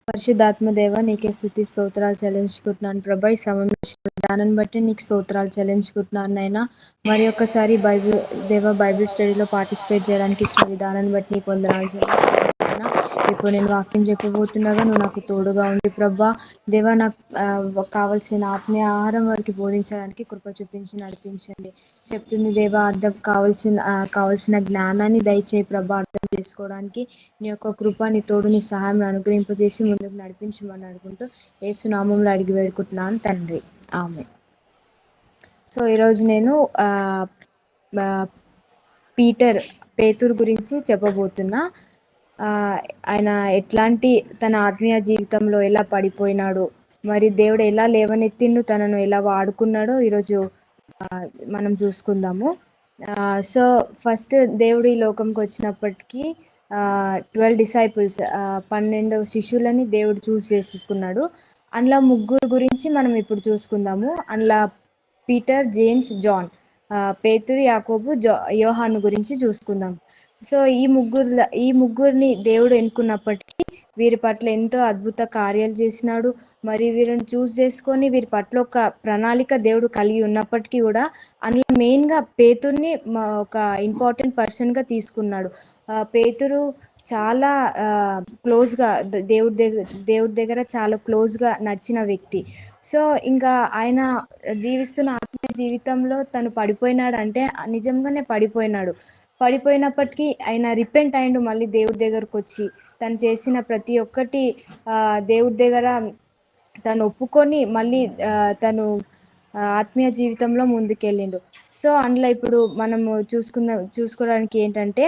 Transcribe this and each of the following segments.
పరిశుద్ధాత్మ దేవ నీకే స్తుతి స్తోత్రాలు చెల్లించుకుంటున్నాను ప్రభా. ఈ సమయంలో ఇచ్చిన దానిని బట్టి నీకు స్తోత్రాలు చెల్లించుకుంటున్నాను నైనా. మరి ఒక్కసారి బైబిల్ స్టడీలో పార్టిసిపేట్ చేయడానికి ఇచ్చిన విధానాన్ని బట్టి నీకు వందనాలు చెల్లించుకుంటున్నాను. ఇప్పుడు నేను వాక్యం చెప్పబోతుండగా నువ్వు నాకు తోడుగా ఉండి ప్రభా దేవ నాకు కావలసిన ఆత్మీయ ఆహారం వారికి బోధించడానికి కృప చూపించి నడిపించండి. చెప్తుంది దేవ అర్థం కావలసిన జ్ఞానాన్ని దయచేయి ప్రభా. అర్థం చేసుకోవడానికి నీ యొక్క కృప, నీ తోడు, నీ సహాయం అనుగ్రహింపజేసి ముందుకు నడిపించమని అనుకుంటూ యేసు నామంలో అడిగి వేడుకుంటున్నాను తండ్రి, ఆమె. సో ఈరోజు నేను పేతురు గురించి చెప్పబోతున్నా. ఆయన ఎట్లాంటి తన ఆత్మీయ జీవితంలో ఎలా పడిపోయినాడు, మరి దేవుడు ఎలా లేవనెత్తిండు, తనను ఎలా వాడుకున్నాడో ఈరోజు మనం చూసుకుందాము. సో ఫస్ట్ దేవుడు ఈ లోకంకి వచ్చినప్పటికీ 12 డిసైపుల్స్ 12 శిష్యులని దేవుడు చూస్ చేసుకున్నాడు. అందులో ముగ్గురు గురించి మనం ఇప్పుడు చూసుకుందాము. అందులో పీటర్, జేమ్స్, జాన్, పేతురు, యాకోబు, యోహాను గురించి చూసుకుందాం. సో ఈ ముగ్గురిని దేవుడు ఎన్నుకున్నప్పటికీ వీరి పట్ల ఎంతో అద్భుత కార్యాలు చేసినాడు. మరి వీరిని చూస్ చేసుకొని వీరి పట్ల ఒక ప్రణాళిక దేవుడు కలిగి ఉన్నప్పటికీ కూడా అందులో మెయిన్గా పేతుర్ని ఒక ఇంపార్టెంట్ పర్సన్గా తీసుకున్నాడు. పేతురు చాలా క్లోజ్గా దేవుడి దగ్గర చాలా క్లోజ్గా నడిచిన వ్యక్తి. సో ఇంకా ఆయన జీవిస్తున్న ఆత్మీయ జీవితంలో తను పడిపోయినాడు అంటే నిజంగానే పడిపోయినప్పటికీ ఆయన రిపెంట్ అయిండు. మళ్ళీ దేవుడి దగ్గరకు వచ్చి తను చేసిన ప్రతి ఒక్కటి దేవుడి దగ్గర తను ఒప్పుకొని మళ్ళీ తను ఆత్మీయ జీవితంలో ముందుకెళ్ళిండు. సో అందులో ఇప్పుడు మనము చూసుకోవడానికి ఏంటంటే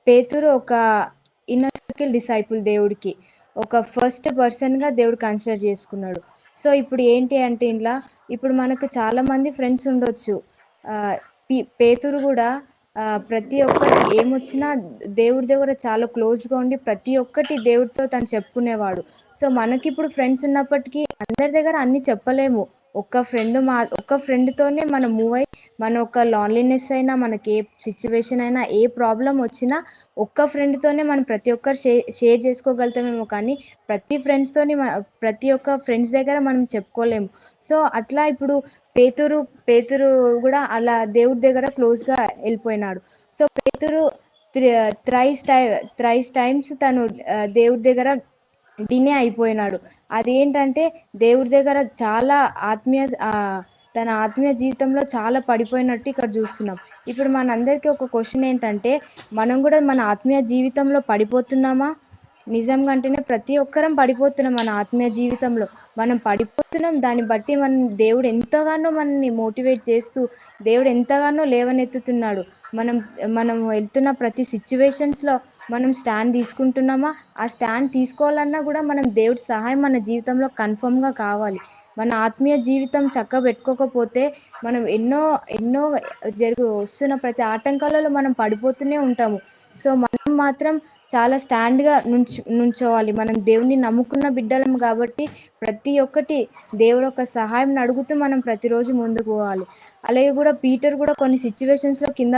పేతురు ఒక ఇన్నర్ సర్కిల్ డిసైపుల్, దేవుడికి ఒక ఫస్ట్ పర్సన్గా దేవుడు కన్సిడర్ చేసుకున్నాడు. సో ఇప్పుడు ఏంటి అంటే ఇంట్లో ఇప్పుడు మనకు చాలామంది ఫ్రెండ్స్ ఉండొచ్చు. పేతురు కూడా ప్రతి ఒక్కటి ఏమొచ్చినా దేవుడి దగ్గర చాలా క్లోజ్గా ఉండి ప్రతి ఒక్కటి దేవుడితో తను చెప్పుకునేవాడు. సో మనకి ఇప్పుడు ఫ్రెండ్స్ ఉన్నప్పటికీ అందరి దగ్గర అన్నీ చెప్పలేము. ఒక్క ఫ్రెండ్తోనే మనం మూవ్ అయ్యి మన ఒక లాన్లీనెస్ అయినా, మనకి ఏ సిచ్యువేషన్ అయినా, ఏ ప్రాబ్లం వచ్చినా ఒక్క ఫ్రెండ్తోనే మనం ప్రతి ఒక్కరు షేర్ చేసుకోగలుగుతామేమో, కానీ ప్రతి ఒక్క ఫ్రెండ్స్ దగ్గర మనం చెప్పుకోలేము. సో అట్లా ఇప్పుడు పేతురు కూడా అలా దేవుడి దగ్గర క్లోజ్గా వెళ్ళిపోయినాడు. సో పేతురు థ్రైస్ టైమ్స్ తను దేవుడి దగ్గర డినే అయిపోయినాడు. అదేంటంటే దేవుడి దగ్గర చాలా తన ఆత్మీయ జీవితంలో చాలా పడిపోయినట్టు ఇక్కడ చూస్తున్నాం. ఇప్పుడు మనందరికీ ఒక క్వశ్చన్ ఏంటంటే, మనం కూడా మన ఆత్మీయ జీవితంలో పడిపోతున్నామా? నిజంగా అంటేనే ప్రతి ఒక్కరం పడిపోతున్నాం. మన ఆత్మీయ జీవితంలో మనం పడిపోతున్నాం. దాన్ని బట్టి దేవుడు ఎంతగానో మనల్ని మోటివేట్ చేస్తూ దేవుడు ఎంతగానో లేవనెత్తుతున్నాడు. మనం వెళ్తున్న ప్రతి సిచ్యువేషన్స్లో మనం స్టాండ్ తీసుకుంటున్నామా? ఆ స్టాండ్ తీసుకోవాలన్నా కూడా మనం దేవుడి సహాయం మన జీవితంలో కన్ఫర్మ్గా కావాలి. మన ఆత్మీయ జీవితం చక్కబెట్టుకోకపోతే మనం ఎన్నో వస్తున్న ప్రతి ఆటంకాలలో మనం పడిపోతూనే ఉంటాము. సో మనం మాత్రం చాలా స్టాండ్గా నుంచోవాలి. మనం దేవుని నమ్ముకున్న బిడ్డలం కాబట్టి ప్రతి ఒక్కటి దేవుడు ఒక సహాయం అడుగుతూ మనం ప్రతిరోజు ముందుకు పోవాలి. అలాగే కూడా పీటర్ కూడా కొన్ని సిచ్యువేషన్స్లో కింద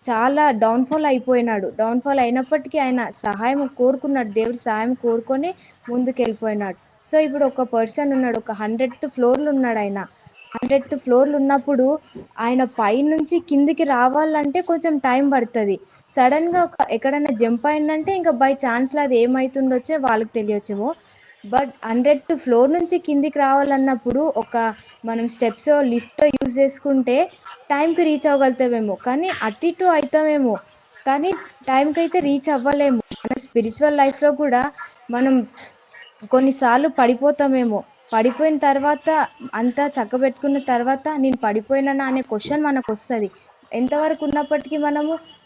చాలా డౌన్ఫాల్ అయినప్పటికీ ఆయన సహాయం కోరుకున్నాడు. దేవుడి సహాయం కోరుకొని ముందుకు వెళ్ళిపోయినాడు. సో ఇప్పుడు ఒక పర్సన్ ఉన్నాడు, ఒక 100th ఫ్లోర్లో ఉన్నాడు. ఆయన 100th ఫ్లోర్లు ఉన్నప్పుడు ఆయన పైనుంచి కిందికి రావాలంటే కొంచెం టైం పడుతుంది. సడన్గా ఎక్కడైనా జంప్ అయిందంటే ఇంకా బై ఛాన్స్లో అది ఏమవుతుండొచ్చో వాళ్ళకి తెలియచ్చేమో. బట్ 100th ఫ్లోర్ నుంచి కిందికి రావాలన్నప్పుడు మనం స్టెప్స్ లిఫ్ట్ యూజ్ చేసుకుంటే టైంకి రీచ్ అవ్వగలుగుతామేమో, కానీ అటు ఇటు అవుతామేమో, కానీ టైంకి అయితే రీచ్ అవ్వలేము. మన స్పిరిచువల్ లైఫ్లో కూడా మనం కొన్నిసార్లు పడిపోతామేమో. పడిపోయిన తర్వాత అంతా చక్కబెట్టుకున్న తర్వాత నేను పడిపోయినానా అనే క్వశ్చన్ మనకు వస్తుంది. ఎంతవరకు ఉన్నప్పటికీ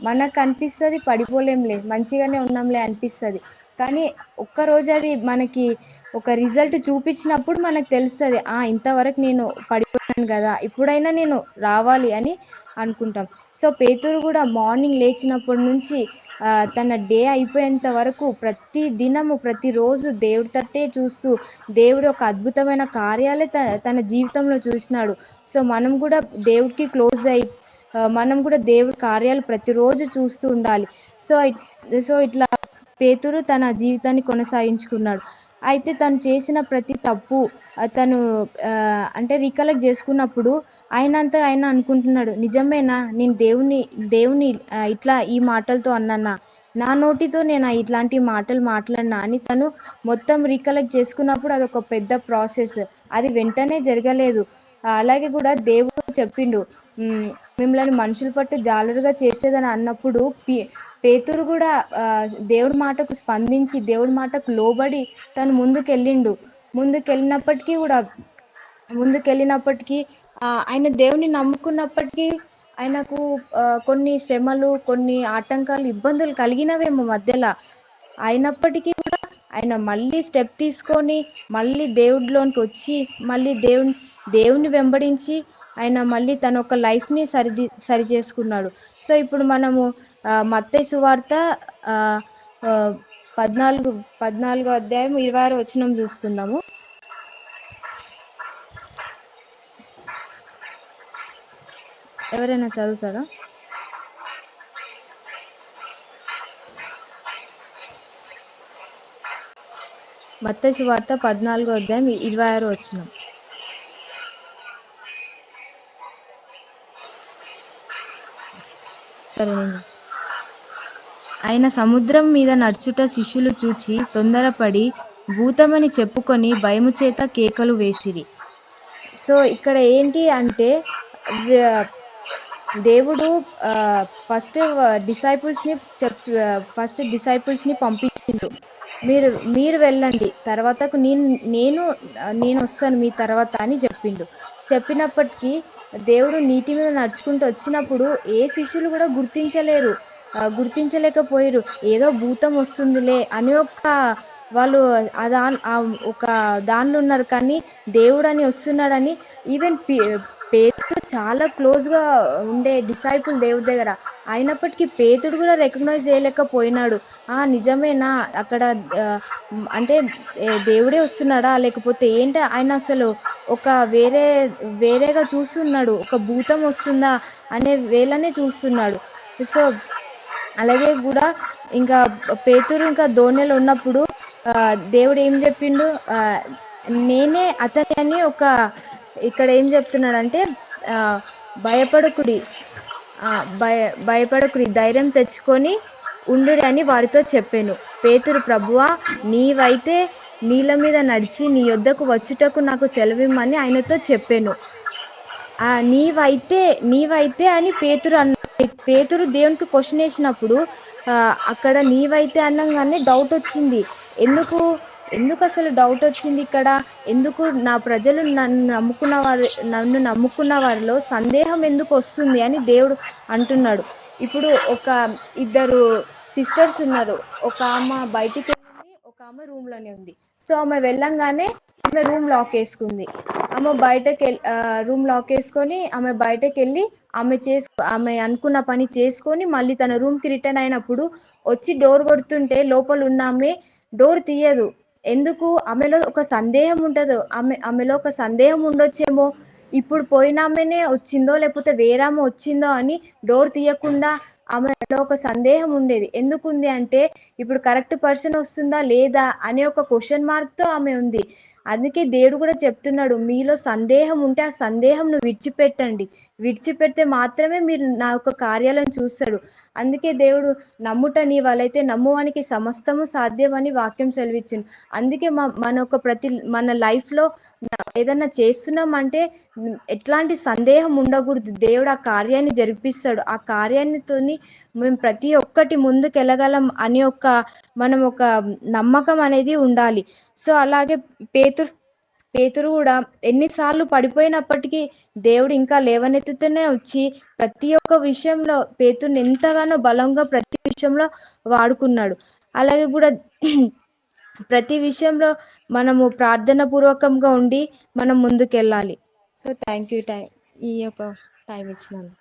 మనకు అనిపిస్తుంది పడిపోలేంలే, మంచిగానే ఉన్నాంలే అనిపిస్తుంది. కానీ ఒక్కరోజు అది మనకి ఒక రిజల్ట్ చూపించినప్పుడు మనకు తెలుస్తుంది, ఇంతవరకు నేను పడిపోయాను కదా, ఇప్పుడైనా నేను రావాలి అని అనుకుంటాం. సో పేతురు కూడా మార్నింగ్ లేచినప్పటి నుంచి తన డే అయిపోయేంత వరకు ప్రతిరోజు దేవుడి తట్టే చూస్తూ దేవుడు ఒక అద్భుతమైన కార్యాలే తన జీవితంలో చూసినాడు. సో మనం కూడా దేవుడికి క్లోజ్ అయ్యి మనం కూడా దేవుడి కార్యాలు ప్రతిరోజు చూస్తూ ఉండాలి. సో ఇట్లా పేతురు తన జీవితాన్ని కొనసాగించుకున్నాడు. అయితే తను చేసిన ప్రతి తప్పు తను అంటే రికలెక్ట్ చేసుకున్నప్పుడు ఆయనంతట ఆయన అనుకుంటున్నాడు. నిజమేనా? నేను దేవుని ఇట్లా ఈ మాటలతో అన్నానా? నా నోటితో నేను ఇట్లాంటి మాటలు మాట్లాడినా అని తను మొత్తం రికలెక్ట్ చేసుకున్నప్పుడు అదొక పెద్ద ప్రాసెస్. అది వెంటనే జరగలేదు. అలాగే కూడా దేవుడు చెప్పిండు. మిమ్మల్ని మనుషుల పట్టు జాలరుగా చేసేదని అన్నప్పుడు పేతురు కూడా దేవుడి మాటకు స్పందించి దేవుడి మాటకు లోబడి తను ముందుకెళ్ళినప్పటికీ ఆయన దేవుని నమ్ముకున్నప్పటికీ ఆయనకు కొన్ని శ్రమలు, కొన్ని ఆటంకాలు, ఇబ్బందులు కలిగినవేమో మధ్యలో. అయినప్పటికీ కూడా ఆయన మళ్ళీ స్టెప్ తీసుకొని మళ్ళీ దేవుడిలోనికి వచ్చి మళ్ళీ దేవుని వెంబడించి ఆయన మళ్ళీ తన ఒక లైఫ్ని సరి చేసుకున్నాడు. సో ఇప్పుడు మనము మత్తయి సువార్త 14వ అధ్యాయం 26వ వచనం చూసుకుందాము. ఎవరైనా చదువుతారా? మత్తయి సువార్త 14వ అధ్యాయం 26వ వచనం. సరేనండి. ఆయన సముద్రం మీద నడుచుట శిష్యులు చూచి తొందరపడి భూతమని చెప్పుకొని భయము చేత కేకలు వేసిరి. సో ఇక్కడ ఏంటి అంటే దేవుడు ఫస్ట్ డిసైపుల్స్ని పంపించిండు. మీరు వెళ్ళండి, తర్వాతకు నేను వస్తాను మీ తర్వాత అని చెప్పిండు. చెప్పినప్పటికీ దేవుడు నీటి మీద నడుచుకుంటూ వచ్చినప్పుడు ఏ శిష్యులు కూడా గుర్తించలేకపోయారు. ఏదో భూతం వస్తుందిలే అని వాళ్ళు ఒక దానిలో ఉన్నారు. కానీ దేవుడు అని వస్తున్నాడని ఈవెన్ పేతురు చాలా క్లోజ్గా ఉండే డిసైపుల్ దేవుడి దగ్గర. అయినప్పటికీ పేతుడు కూడా రికగ్నైజ్ చేయలేకపోయినాడు. నిజమేనా అక్కడ అంటే దేవుడే వస్తున్నాడా లేకపోతే ఏంటి? ఆయన అసలు ఒక వేరేగా చూస్తున్నాడు. ఒక భూతం వస్తుందా అనే వేళనే చూస్తున్నాడు. సో అలాగే కూడా ఇంకా పేతురు ఇంకా దోణిలో ఉన్నప్పుడు దేవుడు ఏం చెప్పిండు? నేనే అతని అని ఇక్కడ ఏం చెప్తున్నాడంటే భయపడకుడి, ధైర్యం తెచ్చుకొని ఉండు అని వారితో చెప్పాను. పేతురు, ప్రభువా నీవైతే నీళ్ళ మీద నడిచి నీ యొద్దకు వచ్చుటకు నాకు సెలవిమ్మని ఆయనతో చెప్పాను. నీవైతే అని పేతురు దేవునికి క్వశ్చన్ వేసినప్పుడు అక్కడ నీవైతే అనగానే డౌట్ వచ్చింది. ఎందుకు అసలు డౌట్ వచ్చింది ఇక్కడ? ఎందుకు నా ప్రజలు నన్ను నమ్ముకున్న వారిలో సందేహం ఎందుకు వస్తుంది అని దేవుడు అంటున్నాడు. ఇప్పుడు ఒక ఇద్దరు సిస్టర్స్ ఉన్నారు. ఒక ఆమె బయటికి వెళ్ళింది, ఒక ఆమె రూమ్లోనే ఉంది. సో ఆమె వెళ్ళంగానే ఆమె రూమ్ లాక్ వేసుకుంది. రూమ్ లాక్ వేసుకొని ఆమె బయటకు వెళ్ళి ఆమె అనుకున్న పని చేసుకొని మళ్ళీ తన రూమ్కి రిటర్న్ అయినప్పుడు వచ్చి డోర్ కొడుతుంటే లోపల ఉన్న ఆమె డోర్ తీయదు. ఎందుకు? ఆమెలో ఒక సందేహం ఉంటుంది. ఆమెలో ఒక సందేహం ఉండొచ్చేమో, ఇప్పుడు పోయిన ఆమెనే వచ్చిందో లేకపోతే వేరే ఆమె వచ్చిందో అని డోర్ తీయకుండా ఆమెలో ఒక సందేహం ఉండేది. ఎందుకుంది అంటే ఇప్పుడు కరెక్ట్ పర్సన్ వస్తుందా లేదా అనే ఒక క్వశ్చన్ మార్క్తో ఆమె ఉంది. అందుకే దేవుడు కూడా చెప్తున్నాడు, మీలో సందేహం ఉంటే ఆ సందేహంను విడిచిపెడితే మాత్రమే మీరు నా యొక్క కార్యాలను చూస్తాడు. అందుకే దేవుడు నమ్ముట నీ వాళ్ళైతే నమ్మువానికి సమస్తము సాధ్యమని వాక్యం సెలవిచ్చింది. అందుకే మన లైఫ్లో ఏదన్నా చేస్తున్నామంటే ఎట్లాంటి సందేహం ఉండకూడదు. దేవుడు ఆ కార్యాన్ని జరిపిస్తాడు. ఆ కార్యాన్నితోని మేము ప్రతి ఒక్కటి ముందుకు వెళ్ళగలం అని మనం ఒక నమ్మకం అనేది ఉండాలి. సో అలాగే పేతురు కూడా ఎన్నిసార్లు పడిపోయినప్పటికీ దేవుడు ఇంకా లేవనెత్తుతూనే వచ్చి ప్రతి ఒక్క విషయంలో పేతురుని ఎంతగానో బలంగా ప్రతి విషయంలో వాడుకున్నాడు. అలాగే కూడా ప్రతి విషయంలో మనము ప్రార్థన పూర్వకంగా ఉండి మనం ముందుకెళ్ళాలి. సో థ్యాంక్ యూ ఈ యొక్క టైం ఇచ్చినాను.